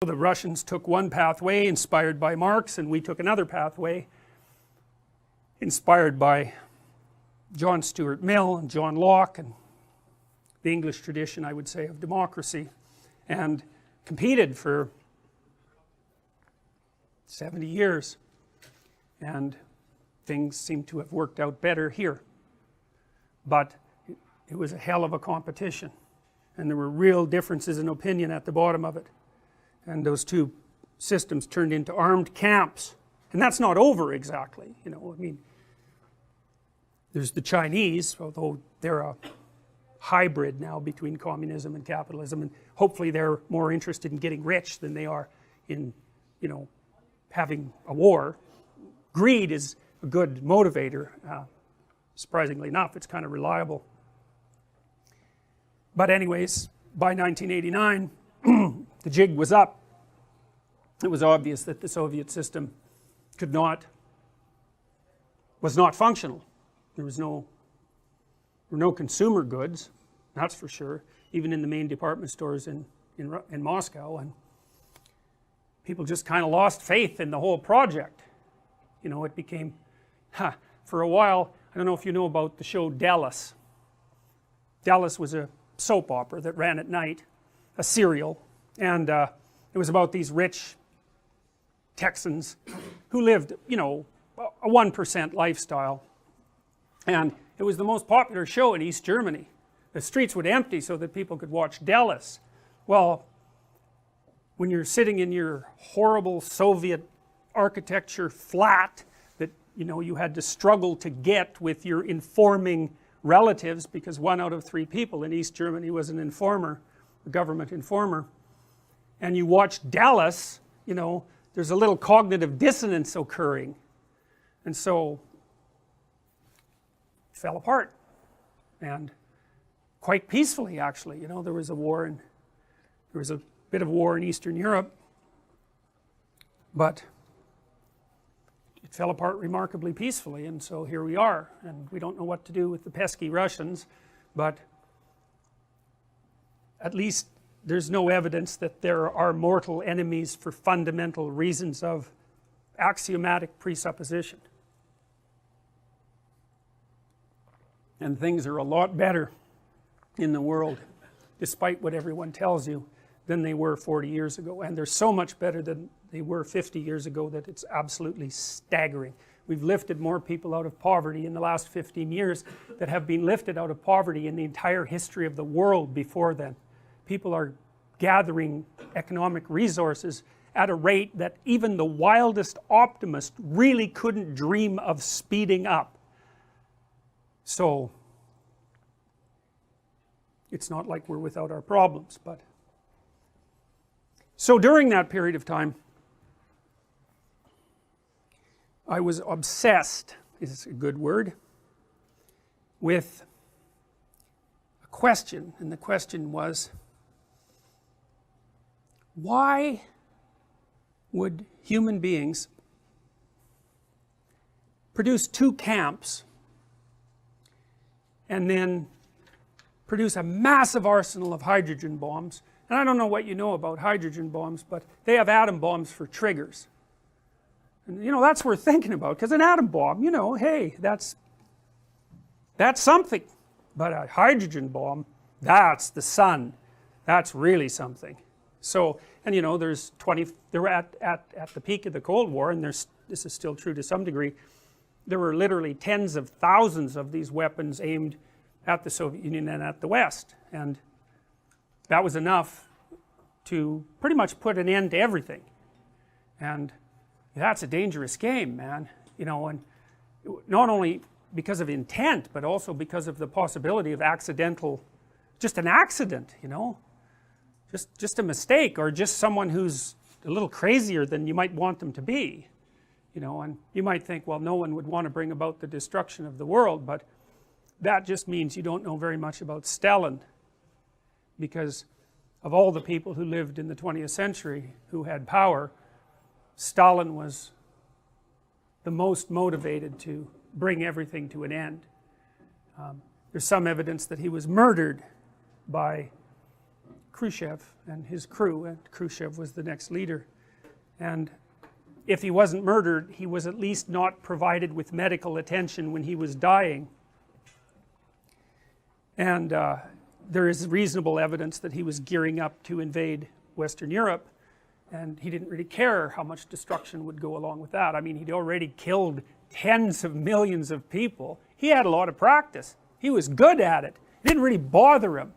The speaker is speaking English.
the Russians took one pathway inspired by Marx, and we took another pathway inspired by John Stuart Mill and John Locke and the English tradition, I would say, of democracy, and competed for 70 years, and things seem to have worked out better here. But it was a hell of a competition, and there were real differences in opinion at the bottom of it, and those two systems turned into armed camps. And that's not over exactly, you know, I mean, there's the Chinese, although they're a hybrid now between communism and capitalism, and hopefully they're more interested in getting rich than they are in, you know, having a war. Greed is a good motivator, surprisingly enough, it's kind of reliable. But anyways, by 1989 the jig was up. It was obvious that the Soviet system was not functional. There were no consumer goods, that's for sure, even in the main department stores in Moscow, and people just kind of lost faith in the whole project. You know, it became, for a while, I don't know if you know about the show Dallas. Dallas was a soap opera that ran at night, a serial, and it was about these rich Texans who lived, you know, a 1% lifestyle, and it was the most popular show in East Germany. The streets would empty so that people could watch Dallas. Well, when you're sitting in your horrible Soviet architecture flat that, you know, you had to struggle to get with your informing relatives, because 1 out of 3 people in East Germany was an informer, a government informer, and you watch Dallas, you know, there's a little cognitive dissonance occurring, and so it fell apart, and quite peacefully actually. You know, there was a bit of war in Eastern Europe, but it fell apart remarkably peacefully, and so here we are, and we don't know what to do with the pesky Russians, but at least there's no evidence that there are mortal enemies for fundamental reasons of axiomatic presupposition. And things are a lot better in the world, despite what everyone tells you, than they were 40 years ago, and they're so much better than they were 50 years ago that it's absolutely staggering. We've lifted more people out of poverty in the last 15 years that have been lifted out of poverty in the entire history of the world before then. People are gathering economic resources at a rate that even the wildest optimist really couldn't dream of speeding up. So it's not like we're without our problems, but so during that period of time I was obsessed, is a good word, with a question, and the question was, why would human beings produce 2 camps and then produce a massive arsenal of hydrogen bombs? And I don't know what you know about hydrogen bombs, but they have atom bombs for triggers. And you know, that's worth thinking about, because an atom bomb, you know, hey, that's something. But a hydrogen bomb, that's the sun. That's really something. So, and you know, there were at the peak of the Cold War, and this is still true to some degree, there were literally tens of thousands of these weapons aimed at the Soviet Union and at the West, and that was enough to pretty much put an end to everything. And that's a dangerous game, man, you know, and not only because of intent, but also because of the possibility of accidental, just an accident, you know, just a mistake, or just someone who's a little crazier than you might want them to be, you know. And you might think, well, no one would want to bring about the destruction of the world, but that just means you don't know very much about Stalin, because of all the people who lived in the 20th century who had power, Stalin was the most motivated to bring everything to an end. There's some evidence that he was murdered by Khrushchev and his crew, and Khrushchev was the next leader. And if he wasn't murdered, he was at least not provided with medical attention when he was dying. And there is reasonable evidence that he was gearing up to invade Western Europe, and he didn't really care how much destruction would go along with that. I mean, he'd already killed tens of millions of people. He had a lot of practice. He was good at it. It didn't really bother him.